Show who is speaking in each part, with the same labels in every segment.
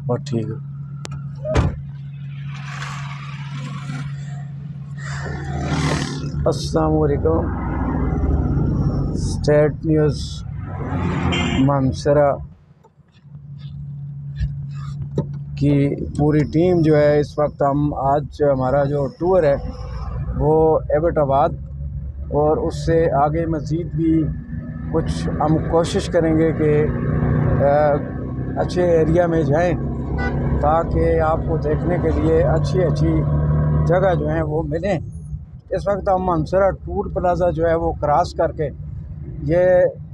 Speaker 1: और ठीक है। अस्सलाम वालेकुम। स्टेट न्यूज़ मानसरा की पूरी टीम जो है इस वक्त आज हमारा जो टूर है वो एबटाबाद और उससे आगे मज़ीद भी कुछ हम कोशिश करेंगे कि अच्छे एरिया में जाएं ताकि आपको देखने के लिए अच्छी अच्छी जगह जो हैं वो मिलें। इस वक्त हम मानसरा टूर प्लाज़ा जो है वो क्रॉस करके ये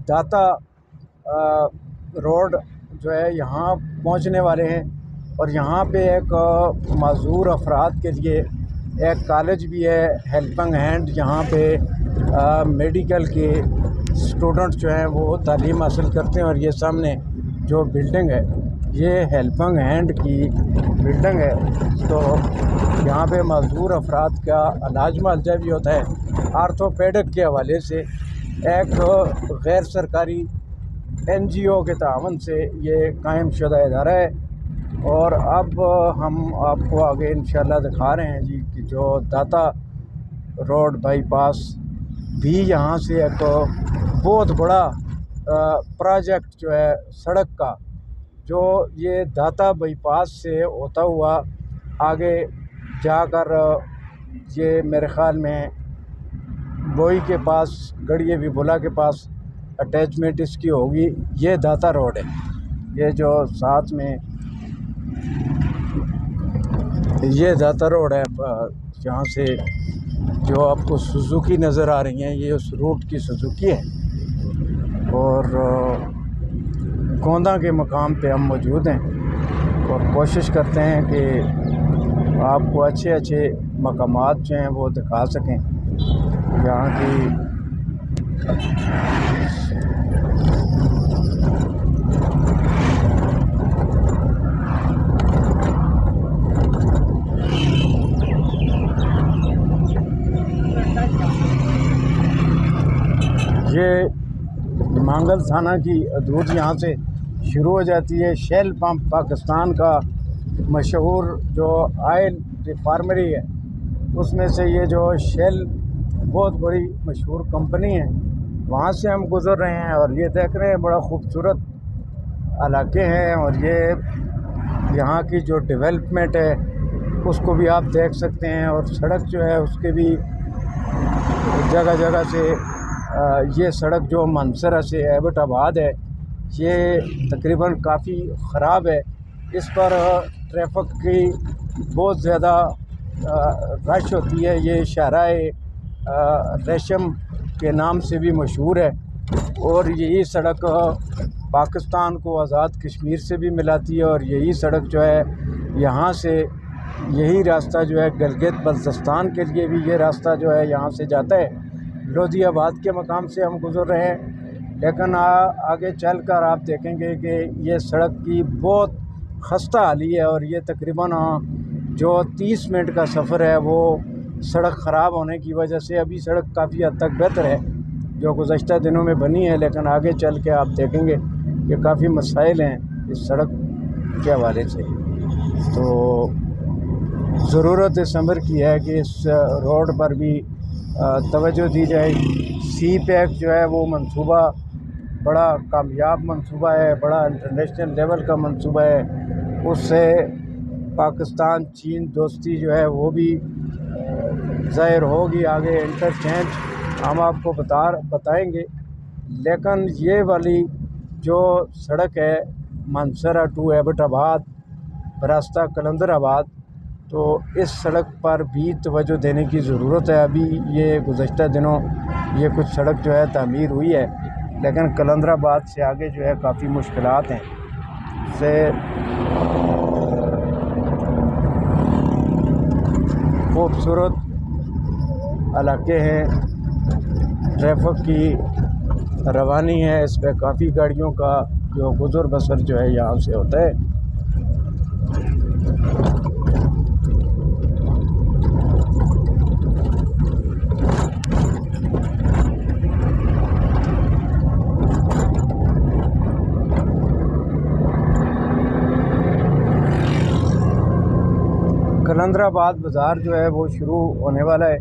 Speaker 1: दाता रोड जो है यहाँ पहुँचने वाले हैं और यहाँ पे एक माज़ूर अफराद के लिए एक कॉलेज भी है, हेल्पिंग हैंड, जहाँ पे मेडिकल के स्टूडेंट जो हैं वो तालीम हासिल करते हैं। और ये सामने जो बिल्डिंग है ये हेल्पिंग हैंड की बिल्डिंग है। तो यहाँ पे माज़ूर अफराद का इलाज मुआवजा भी होता है। आर्थोपेडिक के हवाले से एक गैर सरकारी NGO के तावन से ये कायम शुदा इदारा है। और अब हम आपको आगे इंशाल्लाह दिखा रहे हैं जी कि जो दाता रोड बाईपास भी यहाँ से एक बहुत बड़ा प्रोजेक्ट जो है सड़क का, जो ये दाता बाईपास से होता हुआ आगे जाकर ये मेरे ख़्याल में बोई के पास, गड़िए बिबुला के पास अटैचमेंट इसकी होगी। ये दाता रोड है, ये जो साथ में ये दाता रोड है। यहाँ से जो आपको सुजुकी नज़र आ रही हैं ये उस रूट की सुजुकी है। और गोंदा के मकाम पे हम मौजूद हैं और कोशिश करते हैं कि आपको अच्छे अच्छे मकामात जो हैं वो दिखा सकें यहाँ की। ये मांगल थाना की हदूद यहाँ से शुरू हो जाती है। शेल पंप पाकिस्तान का मशहूर जो ऑयल रिफार्मरी है उसमें से ये जो शेल बहुत बड़ी मशहूर कंपनी है, वहाँ से हम गुज़र रहे हैं। और ये देख रहे हैं बड़ा खूबसूरत इलाके हैं और ये यहाँ की जो डेवलपमेंट है उसको भी आप देख सकते हैं। और सड़क जो है उसके भी जगह जगह से ये सड़क जो मानसरा से एबटाबाद है ये तकरीबन काफ़ी ख़राब है। इस पर ट्रैफिक की बहुत ज़्यादा रश होती है। ये शाहराए रेशम के नाम से भी मशहूर है और यही सड़क पाकिस्तान को आज़ाद कश्मीर से भी मिलाती है। और यही सड़क जो है यहाँ से, यही रास्ता जो है गिलगित बल्तिस्तान के लिए भी ये रास्ता जो है यहाँ से जाता है। लोधियाबाद के मकाम से हम गुज़र रहे हैं, लेकिन आगे चलकर आप देखेंगे कि ये सड़क की बहुत खस्ता हाली है। और ये तकरीबन जो 30 मिनट का सफ़र है वो सड़क ख़राब होने की वजह से, अभी सड़क काफ़ी हद तक बेहतर है जो गुज़श्ता दिनों में बनी है, लेकिन आगे चल के आप देखेंगे कि काफ़ी मसाइल हैं इस सड़क के हवाले से। तो ज़रूरत इस अमर की है कि इस रोड पर भी तवज्जो दी जाए। CPEC जो है वो मंसूबा बड़ा कामयाब मंसूबा है, बड़ा इंटरनेशनल लेवल का मंसूबा है। उससे पाकिस्तान चीन दोस्ती जो है वो भी ज़ाहिर होगी। आगे इंटरचेंज हम आपको बताएंगे। लेकिन ये वाली जो सड़क है मानसरा टू एबटाबाद रास्ता कलंदराबाद, तो इस सड़क पर भी तवज्जो देने की ज़रूरत है। अभी ये गुज़श्ता दिनों ये कुछ सड़क जो है तामीर हुई है, लेकिन कलंदराबाद से आगे जो है काफ़ी मुश्किलात हैं। से खूबसूरत इलाके हैं, ट्रैफिक की रवानी है, इस पर काफ़ी गाड़ियों का जो गुज़र बसर जो है यहाँ से होता है। कलंदराबाद बाज़ार जो है वो शुरू होने वाला है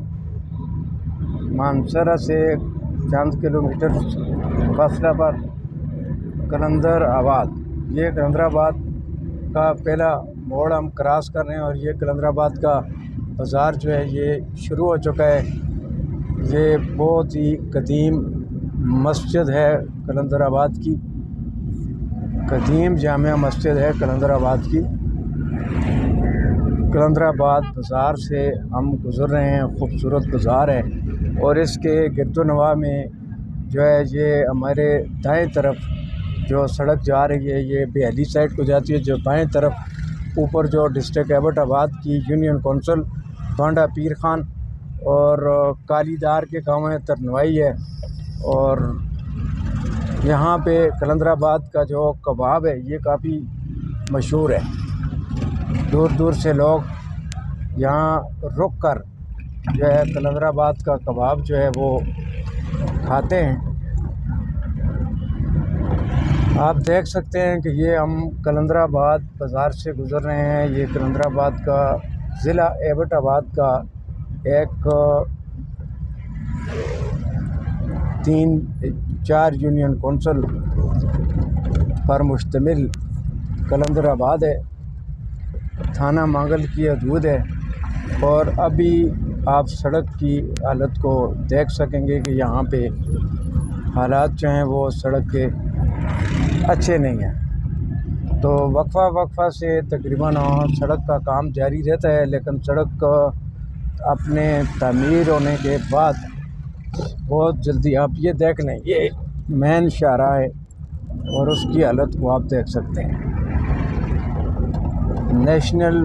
Speaker 1: मानसरा से चंद किलोमीटर फासला पर कलंदराबाद। ये कलंदराबाद का पहला मोड़ हम क्रॉस कर रहे हैं और ये कलंदराबाद का बाज़ार जो है ये शुरू हो चुका है। ये बहुत ही कदीम मस्जिद है कलंदराबाद की, कदीम जामिया मस्जिद है कलंदराबाद की। कलंदराबाद बाज़ार से हम गुज़र रहे हैं, खूबसूरत बाज़ार है और इसके गिरदोनवा में जो है ये हमारे दाएं तरफ जो सड़क जा रही है ये बेहली साइड को जाती है, जो बाएं तरफ ऊपर जो डिस्ट्रिक्ट एबटाबाद की यूनियन कौंसिल बांडा पीर खान और कालीदार के गाँव है तरनवाई है। और यहाँ पे कलंदराबाद का जो कबाब है ये काफ़ी मशहूर है। दूर दूर से लोग यहाँ रुक कर जो है कलंदराबाद का कबाब जो है वो खाते हैं। आप देख सकते हैं कि ये हम कलंदराबाद बाज़ार से गुज़र रहे हैं। ये कलंदराबाद का ज़िला एबटाबाद का एक 3-4 यूनियन कौंसिल पर मुश्तमिल कलंदराबाद है। थाना मांगल की हदूद है और अभी आप सड़क की हालत को देख सकेंगे कि यहाँ पे हालात जो हैं वो सड़क के अच्छे नहीं हैं। तो वक्फा से तकरीबन सड़क का काम जारी रहता है, लेकिन सड़क अपने तामीर होने के बाद बहुत जल्दी आप ये देख लें, ये मेन शाहराह है और उसकी हालत को आप देख सकते हैं। नेशनल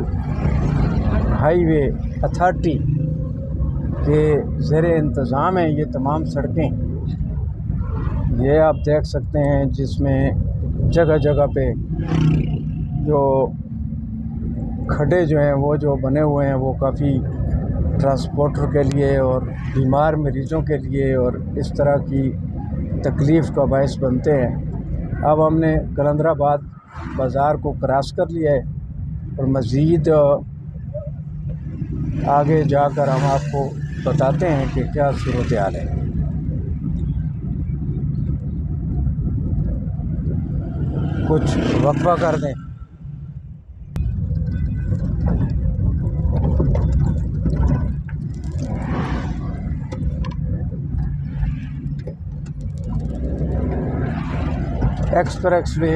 Speaker 1: हाईवे अथॉरिटी के ज़ेर इंतज़ाम है ये तमाम सड़कें, ये आप देख सकते हैं, जिसमें जगह जगह पे जो खड्डे जो हैं वो जो बने हुए हैं वो काफ़ी ट्रांसपोर्टर के लिए और बीमार मरीज़ों के लिए और इस तरह की तकलीफ़ का बायस बनते हैं। अब हमने कलंदराबाद बाज़ार को क्रॉस कर लिया है और मज़ीद आगे जाकर हम आपको बताते हैं कि क्या सूरत हाल है। कुछ वक्फा कर दें। एक्सप्रेस वे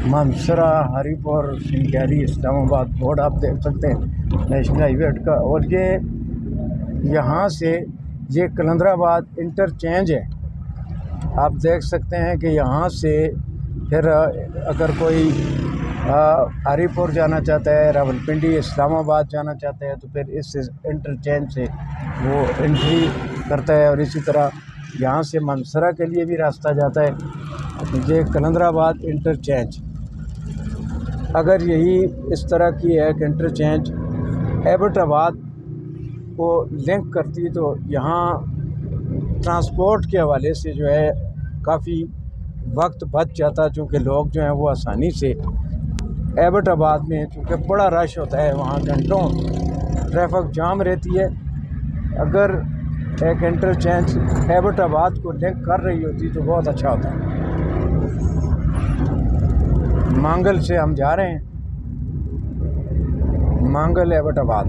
Speaker 1: मानसरा हरीपुर सिंगैरी इस्लामाबाद बोर्ड आप देख सकते हैं नेशनल हाईवे का। और ये यहाँ से ये कलंदराबाद इंटरचेंज है। आप देख सकते हैं कि यहाँ से फिर अगर कोई हरीपुर जाना चाहता है, रावलपिंडी इस्लामाबाद जाना चाहता है तो फिर इस इंटरचेंज से वो एंट्री करता है। और इसी तरह यहाँ से मानसरा के लिए भी रास्ता जाता है। ये कलंदराबाद इंटरचेंज अगर यही इस तरह की एक इंटरचेंज एबटाबाद को लिंक करती तो यहाँ ट्रांसपोर्ट के हवाले से जो है काफ़ी वक्त बच जाता, चूँकि लोग जो हैं वो आसानी से एबटाबाद में, चूँकि बड़ा रश होता है वहाँ, घंटों ट्रैफिक जाम रहती है। अगर एक इंटरचेंज एबटाबाद को लिंक कर रही होती तो बहुत अच्छा होता है। मांगल से हम जा रहे हैं, मांगल एबटाबाद।